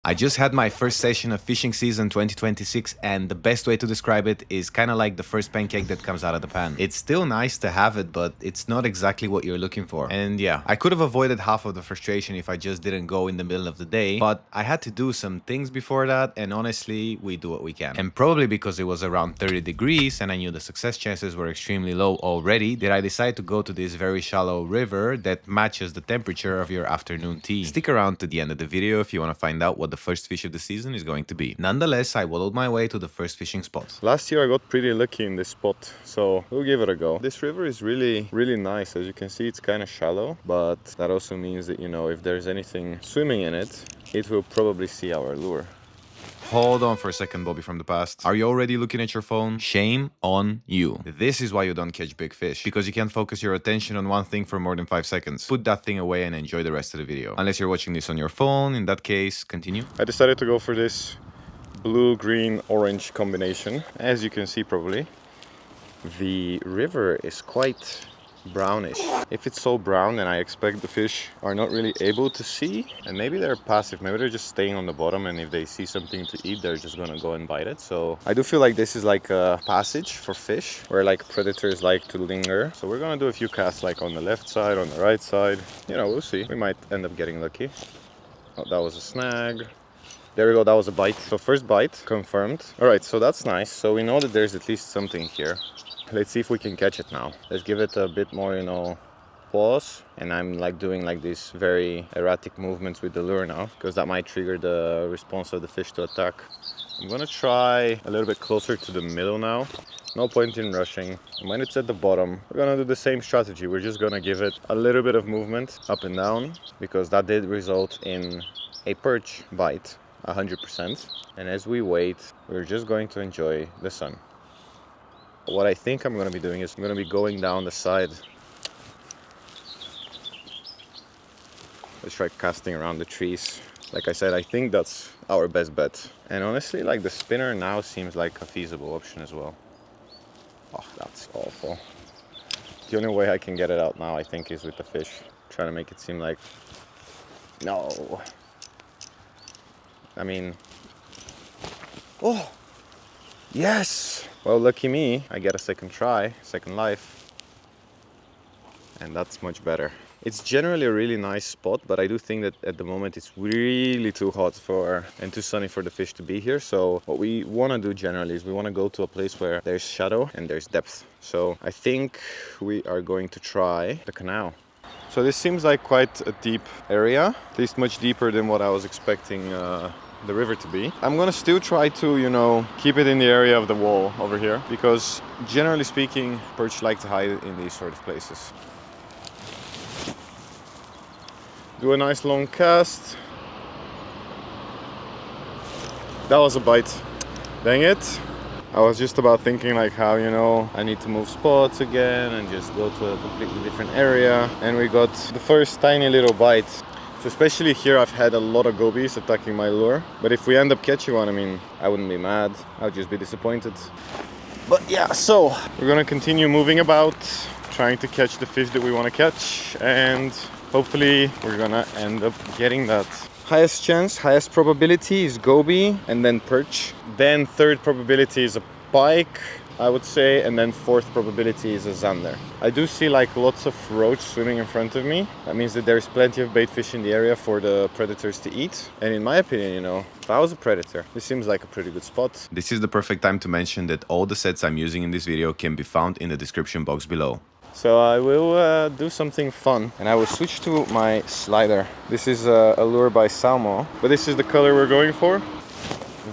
I just had my first session of fishing season 2026, and the best way to describe it is kind of like the first pancake that comes out of the pan. It's still nice to have it, but it's not exactly what you're looking for. And yeah, I could have avoided half of the frustration if I just didn't go in the middle of the day, but I had to do some things before that, and honestly, we do what we can. And probably because it was around 30 degrees and I knew the success chances were extremely low already, did I decide to go to this very shallow river that matches the temperature of your afternoon tea. Stick around to the end of the video if you want to find out what the first fish of the season is going to be. Nonetheless, I waddled my way to the first fishing spot. Last year I got pretty lucky in this spot, so we'll give it a go. This river is really nice. As you can see, it's kind of shallow, but that also means that, you know, if there's anything swimming in it, it will probably see our lure. Hold on for a second, Bobby from the past. Are you already looking at your phone? Shame on you. This is why you don't catch big fish, because you can't focus your attention on one thing for more than 5 seconds. Put that thing away and enjoy the rest of the video. Unless you're watching this on your phone, in that case, continue. I decided to go for this blue, green, orange combination. As you can see probably, the river is quite brownish. If it's so brown, then I expect the fish are not really able to see, and maybe they're passive, maybe they're just staying on the bottom, and if they see something to eat, they're just gonna go and bite it. So I do feel like this is like a passage for fish where like predators like to linger. So we're gonna do a few casts like on the left side, on the right side, you know, we'll see. We might end up getting lucky. Oh, that was a snag. There we go, that was a bite. So first bite confirmed. All right, so that's nice. So we know that there's at least something here. Let's see if we can catch it now. Let's give it a bit more, you know, pause. And I'm like doing like these very erratic movements with the lure now, because that might trigger the response of the fish to attack. I'm gonna try a little bit closer to the middle now. No point in rushing. And when it's at the bottom, we're gonna do the same strategy. We're just gonna give it a little bit of movement up and down, because that did result in a perch bite, 100%. And as we wait, we're just going to enjoy the sun. What I think I'm going to be doing is I'm going to be going down the side. Let's try casting around the trees. Like I said, I think that's our best bet. And honestly, like the spinner now seems like a feasible option as well. Oh, that's awful. The only way I can get it out now, I think, is with the fish. Trying to make it seem like... No. I mean... Oh! Yes! Well, lucky me, I get a second try, second life. And that's much better. It's generally a really nice spot, but I do think that at the moment it's really too hot for and too sunny for the fish to be here. So what we want to do generally is we want to go to a place where there's shadow and there's depth. So I think we are going to try the canal. So this seems like quite a deep area, at least much deeper than what I was expecting the river to be. I'm gonna still try to, you know, keep it in the area of the wall over here, because generally speaking, perch like to hide in these sort of places. Do a nice long cast. That was a bite. Dang it. I was just about thinking like how, you know, I need to move spots again and just go to a completely different area. And we got the first tiny little bite. So especially here, I've had a lot of gobies attacking my lure. But if we end up catching one, I mean, I wouldn't be mad. I would just be disappointed. But yeah, so we're gonna continue moving about, trying to catch the fish that we want to catch. And hopefully we're gonna end up getting that. Highest chance, highest probability is goby and then perch. Then third probability is a pike, I would say, and then fourth probability is a zander. I do see like lots of roach swimming in front of me. That means that there's plenty of bait fish in the area for the predators to eat. And in my opinion, you know, if I was a predator, this seems like a pretty good spot. This is the perfect time to mention that all the sets I'm using in this video can be found in the description box below. So I will do something fun, and I will switch to my slider. This is a lure by Salmo, but this is the color we're going for.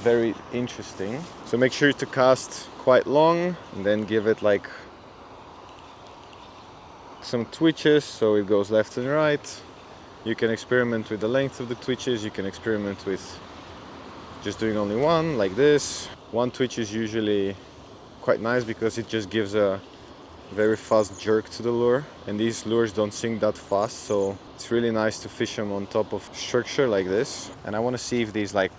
Very interesting. So make sure to cast quite long and then give it like some twitches so it goes left and right. You can experiment with the length of the twitches. You can experiment with just doing only one, like this. One twitch is usually quite nice because it just gives a very fast jerk to the lure, and these lures don't sink that fast, so it's really nice to fish them on top of structure like this. And I want to see if these like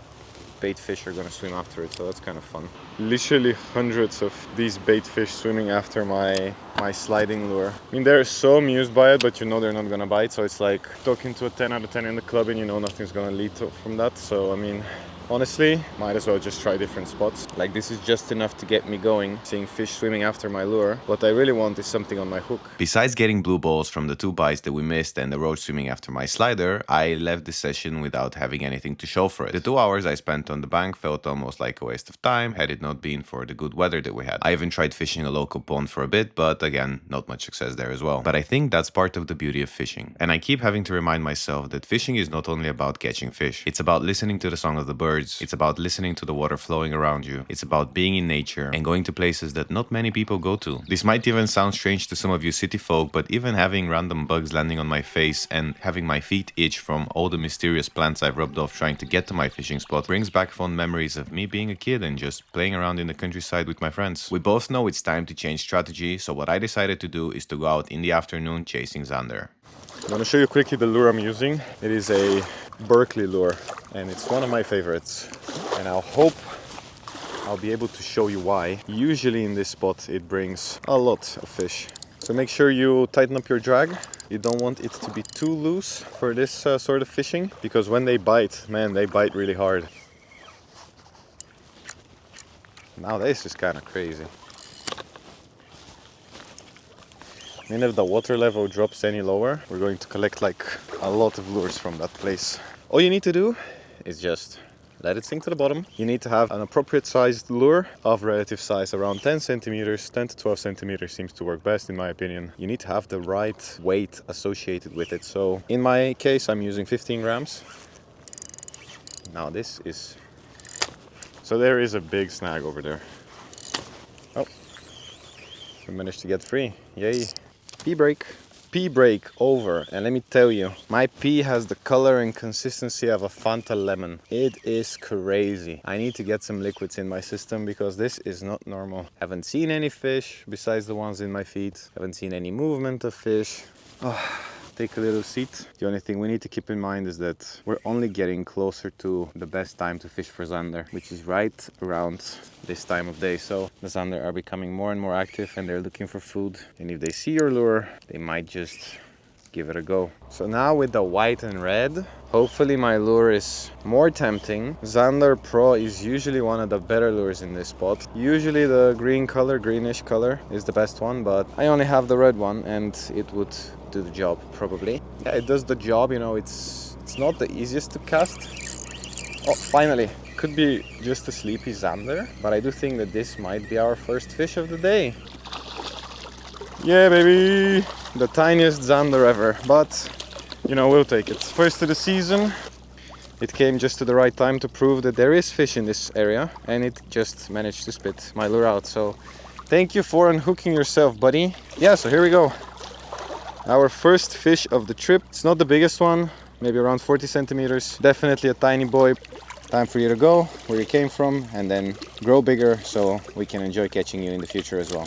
bait fish are gonna swim after it, so that's kind of fun. Literally hundreds of these bait fish swimming after my sliding lure. I mean, they're so amused by it, but you know they're not gonna bite, so it's like talking to a 10 out of 10 in the club and you know nothing's gonna lead from that. So I mean, honestly, might as well just try different spots. Like, this is just enough to get me going, seeing fish swimming after my lure. What I really want is something on my hook. Besides getting blue balls from the 2 bites that we missed and the roach swimming after my slider, I left the session without having anything to show for it. The 2 hours I spent on the bank felt almost like a waste of time had it not been for the good weather that we had. I even tried fishing a local pond for a bit, but again, not much success there as well. But I think that's part of the beauty of fishing. And I keep having to remind myself that fishing is not only about catching fish. It's about listening to the song of the birds. It's about listening to the water flowing around you. It's about being in nature and going to places that not many people go to. This might even sound strange to some of you city folk, but even having random bugs landing on my face and having my feet itch from all the mysterious plants I've rubbed off trying to get to my fishing spot brings back fond memories of me being a kid and just playing around in the countryside with my friends. We both know it's time to change strategy, so what I decided to do is to go out in the afternoon chasing Zander. I'm going to show you quickly the lure I'm using. It is a Berkeley lure and it's one of my favorites, and I hope I'll be able to show you why. Usually in this spot it brings a lot of fish, so make sure you tighten up your drag. You don't want it to be too loose for this sort of fishing, because when they bite, man, they bite really hard. Now this is kind of crazy. I mean, if the water level drops any lower, we're going to collect like a lot of lures from that place. All you need to do is just let it sink to the bottom. You need to have an appropriate sized lure of relative size, around 10 centimeters. 10 to 12 centimeters seems to work best in my opinion. You need to have the right weight associated with it. So in my case, I'm using 15 grams. Now this is... So there is a big snag over there. Oh, we managed to get free. Yay. P-break. P-break over, and let me tell you, my pee has the color and consistency of a Fanta lemon. It is crazy. I need to get some liquids in my system because this is not normal. Haven't seen any fish besides the ones in my feet. Haven't seen any movement of fish. Oh, take a little seat. The only thing we need to keep in mind is that we're only getting closer to the best time to fish for Zander, which is right around this time of day. So the Zander are becoming more and more active and they're looking for food. And if they see your lure, they might just give it a go. So now with the white and red, hopefully my lure is more tempting. Zander Pro is usually one of the better lures in this spot. Usually the green color, greenish color is the best one, but I only have the red one and it would do the job probably. Yeah, it does the job, you know, it's not the easiest to cast. Oh, finally. Could be just a sleepy Zander, but I do think that this might be our first fish of the day. Yeah, baby! The tiniest Zander ever, but you know, we'll take it. First of the season. It came just to the right time to prove that there is fish in this area, and it just managed to spit my lure out. So thank you for unhooking yourself, buddy. Yeah, so here we go. Our first fish of the trip. It's not the biggest one, maybe around 40 centimeters. Definitely a tiny boy. Time for you to go where you came from and then grow bigger so we can enjoy catching you in the future as well.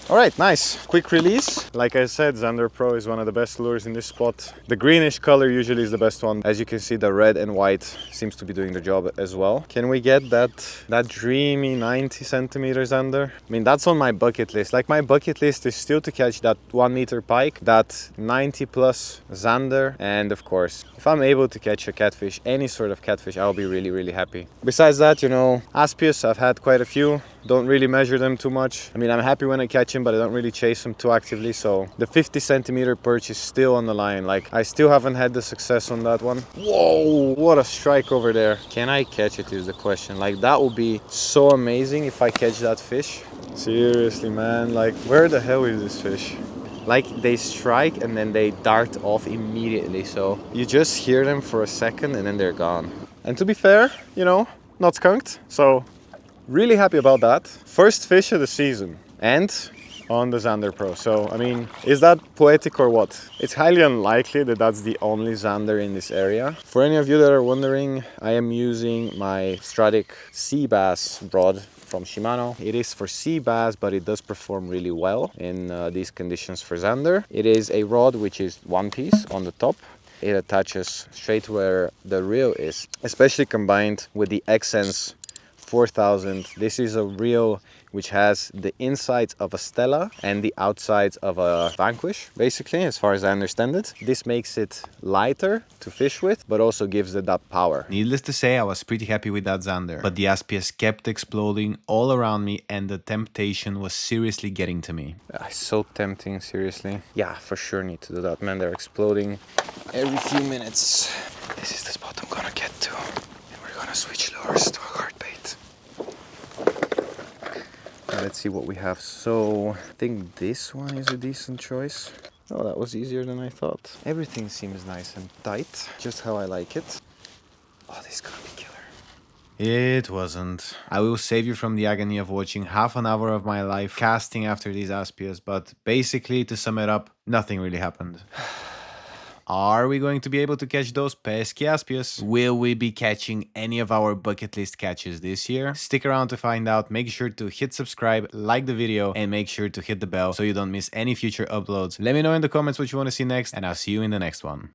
All right, nice. Quick release. Like I said, Zander Pro is one of the best lures in this spot. The greenish color usually is the best one. As you can see, the red and white seems to be doing the job as well. Can we get that dreamy 90 centimeters Zander? I mean, that's on my bucket list. Like, my bucket list is still to catch that 1 meter pike, that 90 plus Zander, and of course, if I'm able to catch a catfish, any sort of catfish, I'll be really, really happy. Besides that, you know, Aspius, I've had quite a few. Don't really measure them too much. I mean, I'm happy when I catch them, but I don't really chase them too actively. So the 50 centimeter perch is still on the line. Like, I still haven't had the success on that one. Whoa, what a strike over there. Can I catch it is the question. Like, that would be so amazing if I catch that fish. Seriously, man, like, where the hell is this fish? Like, they strike and then they dart off immediately. So you just hear them for a second and then they're gone. And to be fair, you know, not skunked. So really happy about that. First fish of the season and on the Zander Pro. So, I mean, is that poetic or what? It's highly unlikely that that's the only Zander in this area. For any of you that are wondering, I am using my Stradic Seabass rod from Shimano. It is for Seabass, but it does perform really well in these conditions for Zander. It is a rod which is one piece on the top. it attaches straight where the reel is, especially combined with the Exsence 4000. This is a reel which has the insides of a Stella and the outsides of a Vanquish, basically, as far as I understand it. This makes it lighter to fish with, but also gives it that power. Needless to say, I was pretty happy with that Zander, but the SPS kept exploding all around me and the temptation was seriously getting to me. It's so tempting, seriously. Yeah, for sure need to do that, man. They're exploding every few minutes. This is the spot I'm gonna get to, and we're gonna switch lures to a hard bait. Let's see what we have. So I think this one is a decent choice. Oh, that was easier than I thought. Everything seems nice and tight, just how I like it. Oh, this is gonna be killer. It wasn't. I will save you from the agony of watching half an hour of my life casting after these Aspias, but basically, to sum it up, nothing really happened. Are we going to be able to catch those pesky Aspias? Will we be catching any of our bucket list catches this year? Stick around to find out. Make sure to hit subscribe, like the video, and make sure to hit the bell so you don't miss any future uploads. Let me know in the comments what you want to see next, and I'll see you in the next one.